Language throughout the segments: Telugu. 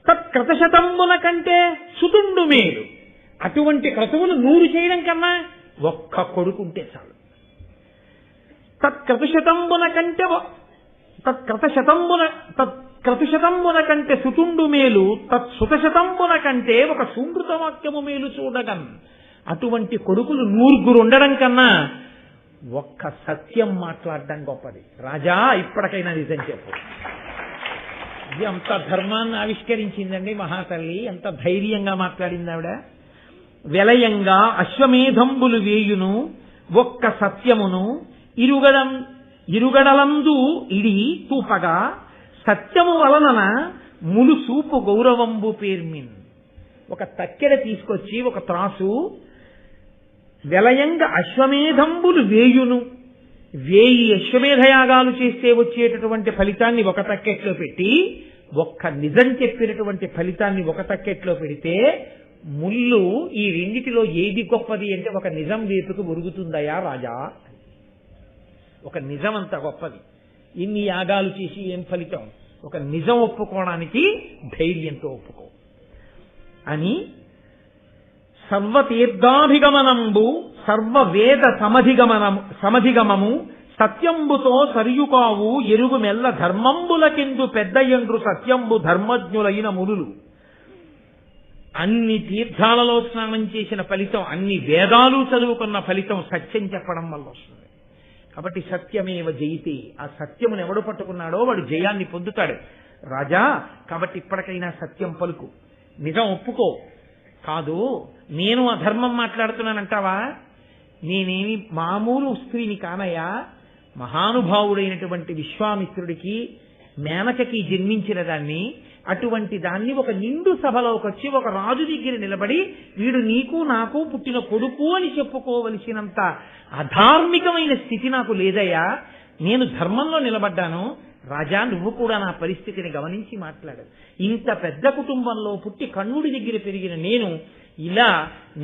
తత్క్రతశతంబున కంటే సుతుండు మేలు. అటువంటి క్రతువులు 100 చేయడం కన్నా ఒక్క కొడుకుంటే చాలు. తత్క్రతుశతంబున కంటే సుతుండు మేలు, తత్సుతశతంబున కంటే ఒక సుమృత వాక్యము మేలు చూడగన్. అటువంటి కొడుకులు 100 ఉండడం కన్నా ఒక్క సత్యం మాట్లాడడం గొప్పది. రాజా, ఇప్పటికైనా నిజం చెప్పు. ఎంత ధర్మాన్ని ఆవిష్కరించిందండి మహాతల్లి, ఎంత ధైర్యంగా మాట్లాడింది ఆవిడ. వెలయంగా అశ్వమేధంబులు వేయును ఒక్క సత్యమును ఇరుగడలందు ఇడి తూపగా సత్యము వలన ములుసూపు గౌరవంబు పేర్మిన్. ఒక తక్కెడ తీసుకొచ్చి ఒక త్రాసు, వెలయంగా అశ్వమేధంబులు వేయును, 1000 అశ్వమేధయాగాలు చేస్తే వచ్చేటటువంటి ఫలితాన్ని ఒక తక్కెట్లో పెట్టి, ఒక్క నిజం చెప్పినటువంటి ఫలితాన్ని ఒక తక్కెట్లో పెడితే, ముళ్ళు ఈ రెండిటిలో ఏది గొప్పది అంటే ఒక నిజం వేపుకు ఉరుగుతుందయా రాజా. ఒక నిజం అంత గొప్పది. ఇన్ని యాగాలు చేసి ఏం ఫలితం? ఒక నిజం ఒప్పుకోవడానికి ధైర్యంతో ఒప్పుకో అని. సర్వతీర్థాభిగమనంబు సర్వవేద సమధిగమము సత్యంబుతో సరియుకావు ఎరుగు మెల్ల ధర్మంబులకెందు పెద్దయండ్రు సత్యంబు ధర్మజ్ఞులైన మునులు. అన్ని తీర్థాలలో స్నానం చేసిన ఫలితం, అన్ని వేదాలు చదువుకున్న ఫలితం సత్యం చెప్పడం వల్ల వస్తుంది. కాబట్టి సత్యమేవ జయితే, ఆ సత్యమును ఎవడు పట్టుకున్నాడో వాడు జయాన్ని పొందుతాడు. రాజా, కాబట్టి ఇప్పటికైనా సత్యం పలుకు, నిజం ఒప్పుకో. కాదు, నేను అధర్మం మాట్లాడుతున్నానంటావా? నేనేమి మామూలు స్త్రీని కానయ్యా. మహానుభావుడైనటువంటి విశ్వామిత్రుడికి మేనకకి జన్మించిన దాన్ని. అటువంటి దాన్ని ఒక నిండు సభలోకి వచ్చి ఒక రాజు దగ్గర నిలబడి వీడు నీకు నాకు పుట్టిన కొడుకు అని చెప్పుకోవలసినంత అధార్మికమైన స్థితి నాకు లేదయ్యా. నేను ధర్మంలో నిలబడ్డాను. రాజా, నువ్వు కూడా నా పరిస్థితిని గమనించి మాట్లాడు. ఇంత పెద్ద కుటుంబంలో పుట్టి కణ్వుడి దగ్గర పెరిగిన నేను ఇలా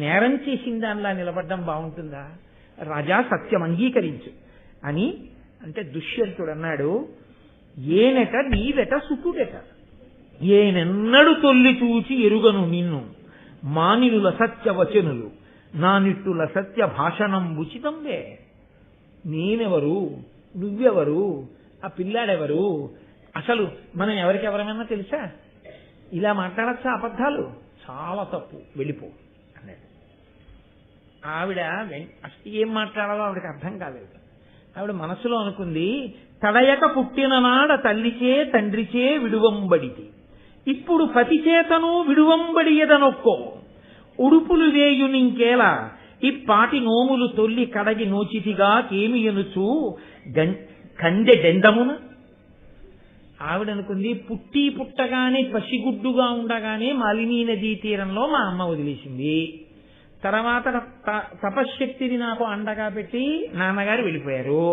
నేరం చేసిన దానిలా నిలబడ్డం బాగుంటుందా? రాజా, సత్యం అంగీకరించు అని అంటే దుష్యంతుడు అన్నాడు, ఏనెట నీవెట సుతుడెట, ఏనెన్నడు తొల్లి చూచి ఎరుగను నిన్ను, మానినుల సత్య వచనులు నా నిట్టుల సత్య భాషణం ఉచితంవే. నేనెవరు, నువ్వెవరు, ఆ పిల్లాడెవరు, అసలు మనం ఎవరికెవరమైనా తెలుసా? ఇలా మాట్లాడచ్చా అబద్ధాలు? చాలా తప్పు, వెళ్ళిపో అన్నాడు. ఆవిడ అసలు ఏం మాట్లాడాలో ఆవిడకి అర్థం కాలేదు. ఆవిడ మనసులో అనుకుంది, తడయక పుట్టిన నాడ తల్లిచే తండ్రిచే విడువంబడిది, ఇప్పుడు పతి చేతను విడువంబడియదనొక్కో, ఉడుపులు వేయునింకేలా ఇప్పాటి నోములు తొల్లి కడగి నోచితిగా కేమియనుచు కండె డెండమున. ఆవిడనుకుంది, పుట్టగానే పసిగుడ్డుగా ఉండగానే మాలినీ నదీ తీరంలో మా అమ్మ వదిలేసింది. తర్వాత తపశ్శక్తిని నాకు అండగా పెట్టి నాన్నగారు వెళ్ళిపోయారు.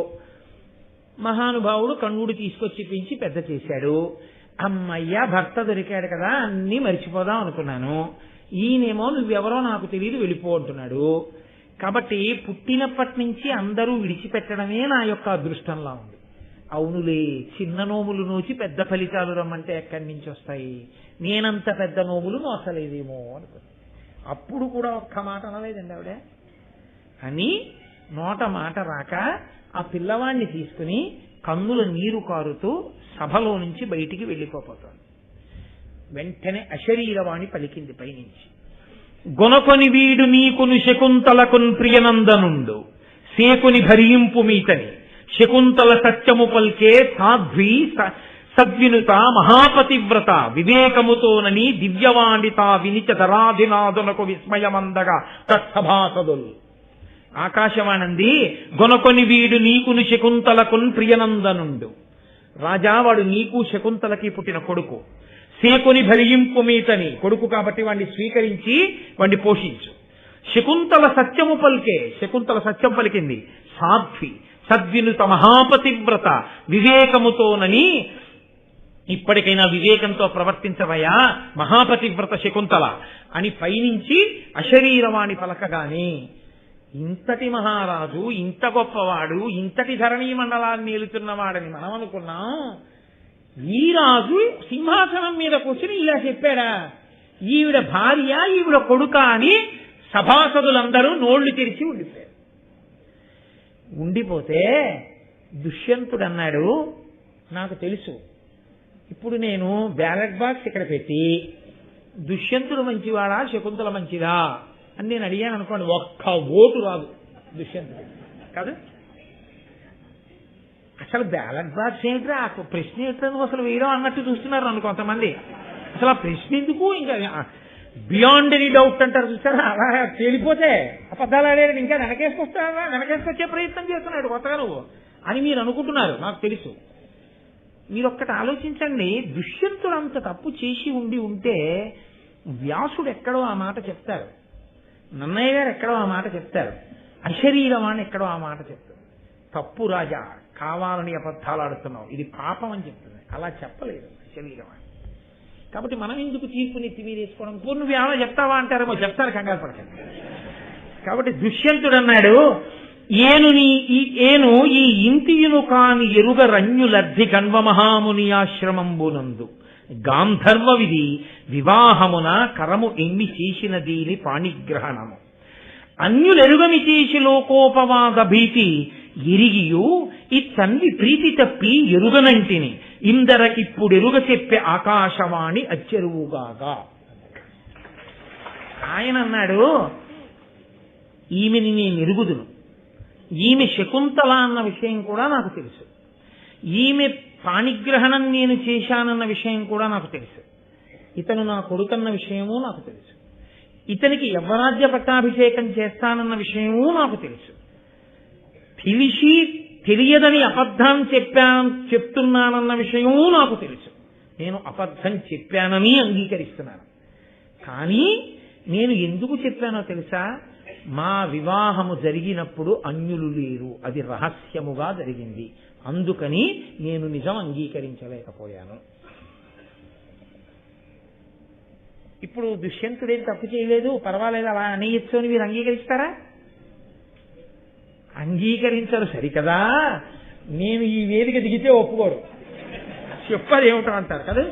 మహానుభావుడు కణ్వుడు తీసుకొచ్చి పెంచి పెద్ద చేశాడు. అమ్మయ్య, భర్త దొరికాడు కదా, అన్నీ మర్చిపోదాం అనుకున్నాను. ఈయనేమో నువ్వెవరో నాకు తెలియదు వెళ్ళిపో అంటున్నాడు. కాబట్టి పుట్టినప్పటి నుంచి అందరూ విడిచిపెట్టడమే నా యొక్క అదృష్టంలా ఉంది. అవునులే, చిన్న నోములు నోచి పెద్ద ఫలితాలు రమ్మంటే ఎక్కడి నుంచి వస్తాయి? నేనంత పెద్ద నోములు నోసలేదేమో అనుకుంది. అప్పుడు కూడా ఒక్క మాట అనలేదండి ఆవిడ. అని నోట మాట రాక ఆ పిల్లవాడిని తీసుకుని కన్నుల నీరు కారుతూ సభలో నుంచి బయటికి వెళ్ళిపోతాడు. వెంటనే అశరీరవాణి పలికింది పైనుంచి, గొనకొని వీడు నీకును శకుంతలకున్ ప్రియనందనుండు సేకుని భరింపు మీతని శకుంతల సత్యము పల్కే సాధ్వి సద్వినుత మహాపతివ్రత వివేకముతోనని దివ్యవాణిత వినిచ ధరాధినాదునకు విస్మయమందగా తత్సభాసదుల్. ఆకాశవాణంది, గొనకొని వీడు నీకును శకుంతలకున్ ప్రియనందనుండు. రాజా, వాడు నీకు శకుంతలకి పుట్టిన కొడుకు. సేకుని భరింపు మీతని, కొడుకు కాబట్టి వాడిని స్వీకరించి వాడిని పోషించు. శకుంతల సత్యము పలికే, శకుంతల సత్యం పలికింది. సాధ్వి సద్వినుత మహాపతివ్రత వివేకముతోనని, ఇప్పటికైనా వివేకంతో ప్రవర్తించవయా మహాపతివ్రత శకుంతల అని పైనుంచి అశరీరవాణి పలకగానే, ఇంతటి మహారాజు, ఇంత గొప్పవాడు, ఇంతటి ధరణీ మండలాన్ని ఏలుతున్నవాడని మనం అనుకున్నాం. ఈ రాజు సింహాసనం మీద కూర్చుని ఇలా చెప్పాడా, ఈవిడ భార్య ఈవిడ కొడుక అని సభాసదులందరూ నోళ్లు తెరిచి ఉండిపోయారు. ఉండిపోతే దుష్యంతుడు అన్నాడు, నాకు తెలుసు, ఇప్పుడు నేను బ్యాలెట్ బాక్స్ ఇక్కడ పెట్టి దుష్యంతుడు మంచివాడా శకుంతల మంచిదా అని నేను అడిగాను అనుకోండి, ఒక్క ఓటు రాదు దుష్యంతుడు కాదు. అసలు బ్యాలెట్ బాక్స్ ఏంట్రా, ఆ ప్రశ్న ఏంట్రా నువ్వు అసలు వేయడం అన్నట్టు చూస్తున్నారు నన్ను కొంతమంది. అసలు ఆ ప్రశ్న ఎందుకు, ఇంకా బియాండ్ ఎనీ డౌట్ అంటారు చూస్తారా, అలా తేలిపోతే అబద్ధాలు ఆడాడు ఇంకా వెనకేసుకొస్తావా, వెనకేసుకొచ్చే ప్రయత్నం చేస్తున్నాడు కొత్తగా నువ్వు అని మీరు అనుకుంటున్నారు. నాకు తెలుసు. మీరు ఒక్కటి ఆలోచించండి, దుష్యంతుడు అంత తప్పు చేసి ఉంటే వ్యాసుడు ఎక్కడో ఆ మాట చెప్తారు, నన్నయ్య గారు ఎక్కడో ఆ మాట చెప్తారు, అశరీరవాణి ఎక్కడో ఆ మాట చెప్తారు. తప్పు రాజా, కావాలని అబద్ధాలు ఆడుతున్నావు, ఇది పాపం అని చెప్తుంది. అలా చెప్పలేదు అశరీరవాణి. కాబట్టి మనం ఎందుకు తీర్పునెత్తి మీరు వేసుకోవడం, నువ్వు ఏమైనా చెప్తావా అంటారేమో, చెప్తారు, కంగారు పడకండి. కాబట్టి దుష్యంతుడు అన్నాడు, ఏను ఈ ఇంటియును కాని ఎరుగ రణ్యులబ్ధి కన్వమహాముని ఆశ్రమంబునందు గాంధర్వ విధి వివాహమున కరము ఎమ్మి చేసిన దీని పాణిగ్రహణము అన్యులెరుగమి చేసి లోకోపవాద భీతి ఎరిగియు ఈ తల్లి ప్రీతి తప్పి ఎరుగనంటిని ఇందరకిప్పుడెరుగ చెప్పే ఆకాశవాణి అచ్చెరువుగాగా. ఆయన అన్నాడు, ఈమెని నేను ఎరుగుదును, ఈమె శకుంతల అన్న విషయం కూడా నాకు తెలుసు, ఈమె పాణిగ్రహణం నేను చేశానన్న విషయం కూడా నాకు తెలుసు, ఇతను నా కొడుకన్న విషయమూ నాకు తెలుసు, ఇతనికి యవ్వరాజ్య పట్టాభిషేకం చేస్తానన్న విషయమూ నాకు తెలుసు. తెలిసి తెలియదని అబద్ధం చెప్తున్నానన్న విషయమూ నాకు తెలుసు. నేను అబద్ధం చెప్పానని అంగీకరిస్తున్నాను. కానీ నేను ఎందుకు చెప్పానో తెలుసా, మా వివాహము జరిగినప్పుడు అన్యులు లేరు, అది రహస్యముగా జరిగింది, అందుకని నేను నిజం అంగీకరించలేకపోయాను. ఇప్పుడు దుష్యంతుడేం తప్పు చేయలేదు, పర్వాలేదు అలా అనేయచ్చు అని మీరు అంగీకరిస్తారా? అంగీకరించరు సరికదా. నేను ఈ వేదిక దిగితే ఒప్పుకోరు, చెప్పది ఏమిటో అంటారు కదా.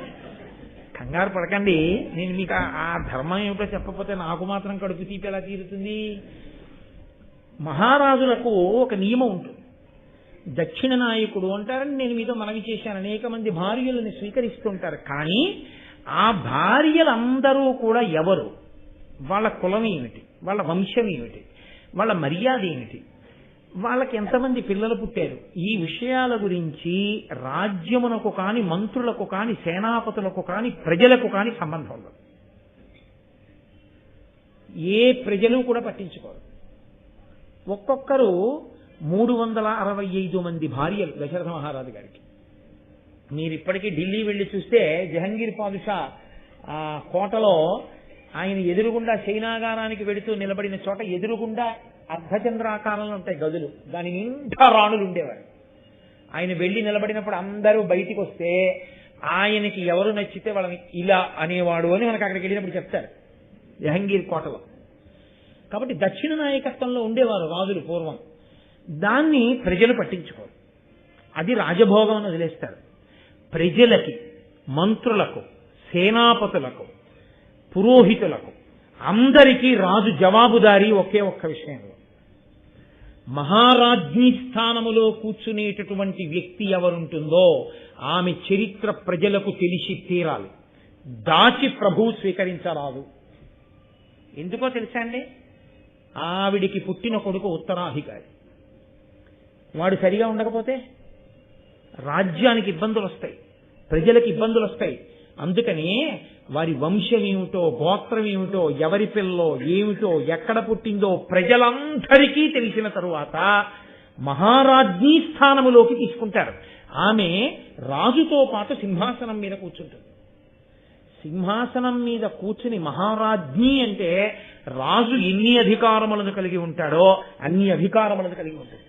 కంగారు పడకండి, నేను మీకు ఆ ధర్మం ఏమిటో చెప్పకపోతే నాకు మాత్రం కడుపు తీపి ఎలా తీరుతుంది. మహారాజులకు ఒక నియమం ఉంటుంది, దక్షిణ నాయకుడు అంటారని నేను మీతో మనవి చేశాను. అనేక మంది భార్యలను స్వీకరిస్తుంటారు, కానీ ఆ భార్యలందరూ కూడా ఎవరు, వాళ్ళ కులం ఏమిటి, వాళ్ళ వంశం ఏమిటి, వాళ్ళ మర్యాద ఏమిటి, వాళ్ళకి ఎంతమంది పిల్లలు పుట్టారు, ఈ విషయాల గురించి రాజ్యమునకు కాని, మంత్రులకు కాని, సేనాపతులకు కాని, ప్రజలకు కాని సంబంధం ఉండదు. ఏ ప్రజలు కూడా పట్టించుకోరు. ఒక్కొక్కరు 365 మంది భార్యలు దశరథ మహారాజు గారికి. మీరు ఇప్పటికీ ఢిల్లీ వెళ్లి చూస్తే జహంగీర్ పాదుషా కోటలో ఆయన ఎదురుగుండా శయనాగారానికి వెడుతూ నిలబడిన చోట ఎదురుగుండా అర్ధచంద్రాకారంలో ఉంటాయి గదులు, దాని నిండా రాణులు ఉండేవారు. ఆయన వెళ్లి నిలబడినప్పుడు అందరూ బయటికి వస్తే ఆయనకి ఎవరు నచ్చితే వాళ్ళని ఇలా అనేవాడు అని మనకు అక్కడికి వెళ్ళినప్పుడు చెప్తారు జహంగీర్ కోటలో. కాబట్టి దక్షిణ నాయకత్వంలో ఉండేవారు రాజులు పూర్వం. దాన్ని ప్రజలు పట్టించుకోరు, అది రాజభోగం అని వదిలేస్తారు. ప్రజలకి, మంత్రులకు, సేనాపతులకు, పురోహితులకు అందరికీ రాజు జవాబుదారీ ఒకే ఒక్క విషయంలో, మహారాజ్ఞి స్థానములో కూర్చునేటటువంటి వ్యక్తి ఎవరుంటుందో ఆమె చరిత్ర ప్రజలకు తెలిసి తీరాలి, దాచి ప్రభువు స్వీకరించరాదు. ఎందుకో తెలుసా అండి, ఆవిడికి పుట్టిన కొడుకు ఉత్తరాధికారి, వాడు సరిగా ఉండకపోతే రాజ్యానికి ఇబ్బందులు వస్తాయి, ప్రజలకు ఇబ్బందులు వస్తాయి. అందుకని వారి వంశం ఏమిటో, గోత్రం ఏమిటో, ఎవరి పిల్లో ఏమిటో, ఎక్కడ పుట్టిందో ప్రజలందరికీ తెలిసిన తరువాత మహారాజ్ఞి స్థానములోకి తీసుకుంటారు. ఆమె రాజుతో పాటు సింహాసనం మీద కూర్చుంటుంది. సింహాసనం మీద కూర్చుని మహారాజ్ఞి అంటే రాజు ఎన్ని అధికారములను కలిగి ఉంటాడో అన్ని అధికారములను కలిగి ఉంటుంది.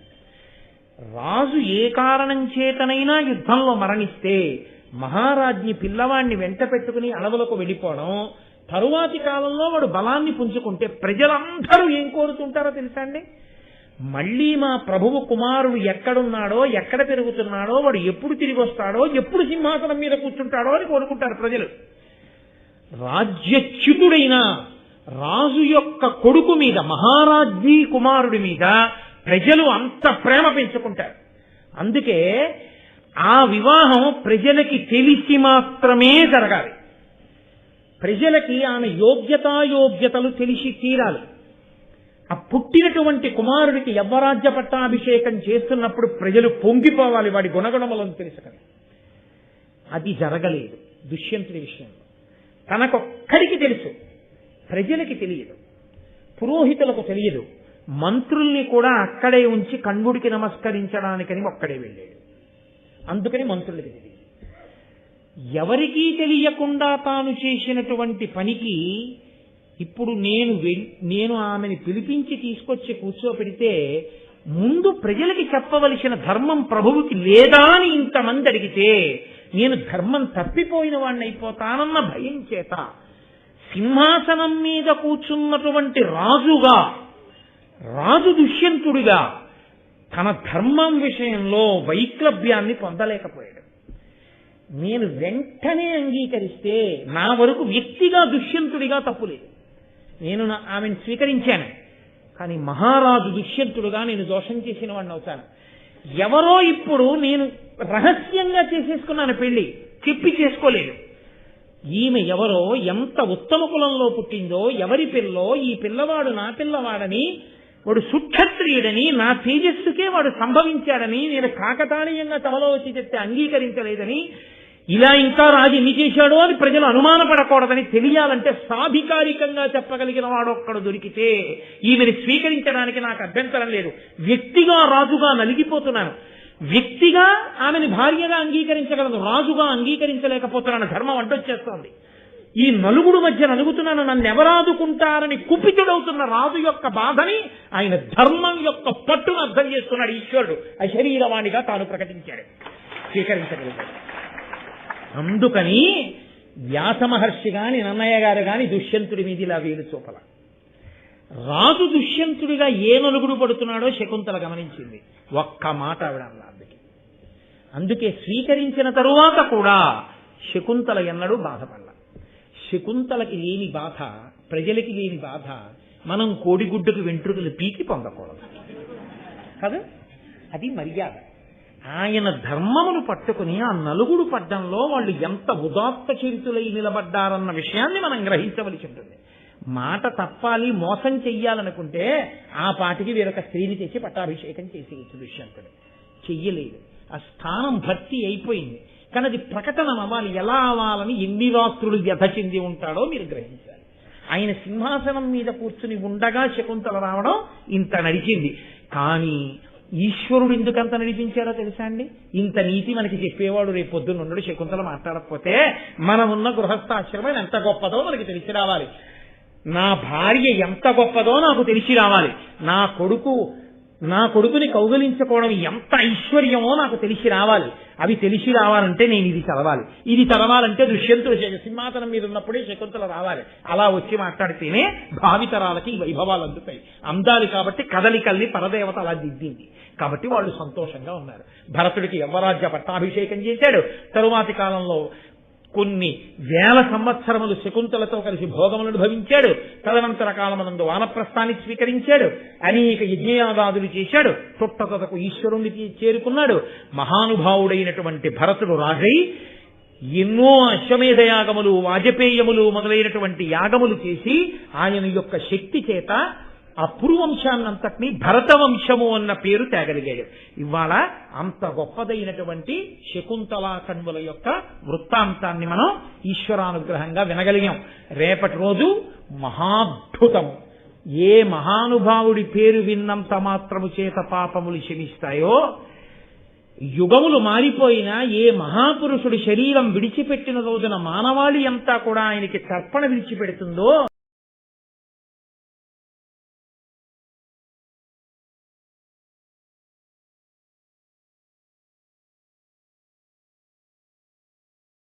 రాజు ఏ కారణం చేతనైనా యుద్ధంలో మరణిస్తే మహారాజ్ఞి పిల్లవాడిని వెంట పెట్టుకుని అడవులకు వెళ్ళిపోవడం, తరువాతి కాలంలో వాడు బలాన్ని పుంజుకుంటే ప్రజలందరూ ఏం కోరుతుంటారో తెలుసా అండి, మళ్ళీ మా ప్రభువు కుమారుడు ఎక్కడున్నాడో, ఎక్కడ పెరుగుతున్నాడో, వాడు ఎప్పుడు తిరిగి వస్తాడో, ఎప్పుడు సింహాసనం మీద కూర్చుంటాడో అని కోరుకుంటారు ప్రజలు. రాజ్యచ్యుతుడైన రాజు యొక్క కొడుకు మీద, మహారాజ్ఞీ కుమారుడి మీద ప్రజలు అంత ప్రేమ పెంచుకుంటారు. అందుకే ఆ వివాహం ప్రజలకి తెలిసి మాత్రమే జరగాలి. ప్రజలకి ఆమె యోగ్యతాయోగ్యతలు తెలిసి తీరాలి. ఆ పుట్టినటువంటి కుమారుడికి యవ్వరాజ్య పట్టాభిషేకం చేస్తున్నప్పుడు ప్రజలు పొంగిపోవాలి వాడి గుణగుణములను తెలుసుకొని. అది జరగలేదు దుష్యంతుడి విషయంలో. తనకొక్కడికి తెలుసు, ప్రజలకి తెలియదు, పురోహితులకు తెలియదు. మంత్రుల్ని కూడా అక్కడే ఉంచి కణ్వుడికి నమస్కరించడానికని ఒక్కడే వెళ్ళాడు. అందుకని మంత్రులకి తెలియదు. ఎవరికీ తెలియకుండా తాను చేసినటువంటి పనికి ఇప్పుడు నేను ఆమెని పిలిపించి తీసుకొచ్చి కూర్చోపెడితే ముందు ప్రజలకి చెప్పవలసిన ధర్మం ప్రభువుకి లేదా అని ఇంతమంది అడిగితే నేను ధర్మం తప్పిపోయిన వాడిని అయిపోతానన్న భయం చేత సింహాసనం మీద కూర్చున్నటువంటి రాజు దుష్యంతుడిగా తన ధర్మం విషయంలో వైక్లభ్యాన్ని పొందలేకపోయాడు. నేను వెంటనే అంగీకరిస్తే నా వరకు వ్యక్తిగా దుష్యంతుడిగా తప్పులేదు, నేను ఆమెను స్వీకరించాను. కానీ మహారాజు దుష్యంతుడుగా నేను దోషం చేసిన వాడిని అవుతాను. ఎవరో ఇప్పుడు నేను రహస్యంగా చేసేసుకున్నాను, పెళ్లి చెప్పి చేసుకోలేదు. ఈమె ఎవరో, ఎంత ఉత్తమ కులంలో పుట్టిందో, ఎవరి పిల్లో, ఈ పిల్లవాడు నా పిల్లవాడని, వాడు సుక్షత్రియుడని, నా తేజస్సుకే వాడు సంభవించాడని నేను కాకతాళీయంగా తమలో వచ్చి చెప్తే అంగీకరించలేదని, ఇలా ఇంకా రాజు ఎన్ని చేశాడో అని ప్రజలు అనుమానపడకూడదని తెలియాలంటే సాధికారికంగా చెప్పగలిగిన వాడు ఒక్కడు దొరికితే ఈమెను స్వీకరించడానికి నాకు అభ్యంతరం లేదు. వ్యక్తిగా రాజుగా నలిగిపోతున్నాను, వ్యక్తిగా ఆమెను భార్యగా అంగీకరించగలను, రాజుగా అంగీకరించలేకపోతున్నాను. ధర్మం అడ్డొచ్చేస్తోంది. ఈ నలుగుడు మధ్య నలుగుతున్నాను, నన్ను ఎవరాదుకుంటారని కుపితుడవుతున్న రాజు యొక్క బాధని ఆయన ధర్మం యొక్క పట్టును అర్థం చేసుకున్నాడు ఈశ్వరుడు. అశరీరవాణిగా తాను ప్రకటించాడు, స్వీకరించగలిగాడు. అందుకని వ్యాస మహర్షి గాని నన్నయ్య గారు గాని దుష్యంతుడి మీద ఇలా వేలు చూపల. రాజు దుష్యంతుడిగా ఏ నలుగుడు పడుతున్నాడో శకుంతల గమనించింది. ఒక్క మాట ఆవిడ అన్నది. అందుకే స్వీకరించిన తరువాత కూడా శకుంతల ఎన్నడూ బాధపడాల. శకుంతలకి లేని బాధ, ప్రజలకి లేని బాధ మనం కోడిగుడ్డుకు వెంట్రుకలు పీకి పొందకూడదు కదా, అది మర్యాద. ఆయన ధర్మమును పట్టుకుని ఆ నలుగుడు పడ్డంలో వాళ్ళు ఎంత ఉదాత్త చరితులై నిలబడ్డారన్న విషయాన్ని మనం గ్రహించవలసి ఉంటుంది. మాట తప్పాలి, మోసం చెయ్యాలనుకుంటే ఆ పాటికి వేరొక స్త్రీని తెచ్చి పట్టాభిషేకం చేసేయచ్చు. దుష్యంతుడు చెయ్యలేదు. ఆ స్థానం భర్తీ అయిపోయింది. కానీ అది ప్రకటన అవ్వాలి. ఎలా అవ్వాలని ఎన్ని రాత్రులు వ్యధ చెంది ఉంటాడో మీరు గ్రహించాలి. ఆయన సింహాసనం మీద కూర్చుని ఉండగా శకుంతల రావడం ఇంత నడిచింది. కానీ ఈశ్వరుడు ఎందుకంత నడిపించారో తెలుసా అండి? ఇంత నీతి మనకి చెప్పేవాడు రేపు పొద్దున్న ఉండడు. శకుంతల మాట్లాడకపోతే మనమున్న గృహస్థాశ్రమం ఎంత గొప్పదో మనకి తెలిసి రావాలి. నా భార్య ఎంత గొప్పదో నాకు తెలిసి రావాలి. నా కొడుకుని కౌగలించుకోవడం ఎంత ఐశ్వర్యమో నాకు తెలిసి రావాలి. అవి తెలిసి రావాలంటే నేను ఇది చదవాలి. ఇది చదవాలంటే దుష్యంతుడు సింహాసనం మీద ఉన్నప్పుడే శకుంతల రావాలి. అలా వచ్చి మాట్లాడితేనే భావితరాలకి ఈ వైభవాలు అందుతాయి. అందాలి కాబట్టి కదలికల్ని పరదేవత అలా దిద్దింది. కాబట్టి వాళ్ళు సంతోషంగా ఉన్నారు. భరతుడికి యవ్వరాజ్య పట్టాభిషేకం చేశాడు. తరువాతి కాలంలో కొన్ని వేల సంవత్సరములు శకుంతలతో కలిసి భోగములను భవించాడు. తదనంతర కాలమునందు వానప్రస్థాన్ని స్వీకరించాడు. అనేక యజ్ఞయాగాదులు చేశాడు. తొట్టతకు ఈశ్వరునికి చేరుకున్నాడు. మహానుభావుడైనటువంటి భరతుడు రాజై ఎన్నో అశ్వమేధ యాగములు, వాజపేయములు మొదలైనటువంటి యాగములు చేసి ఆయన యొక్క శక్తి చేత ఆ పురువంశాన్నంతటినీ భరతవంశము అన్న పేరు తేగలిగాడు. ఇవాళ అంత గొప్పదైనటువంటి శకుంతలా కణ్వుల యొక్క వృత్తాంతాన్ని మనం ఈశ్వరానుగ్రహంగా వినగలిగాం. రేపటి రోజు మహాద్భుతము. ఏ మహానుభావుడి పేరు విన్నంత మాత్రము చేత పాపములు శమిస్తాయో, యుగములు మారిపోయినా ఏ మహాపురుషుడి శరీరం విడిచిపెట్టిన రోజున మానవాళి అంతా కూడా ఆయనకి తర్పణ విడిచిపెడుతుందో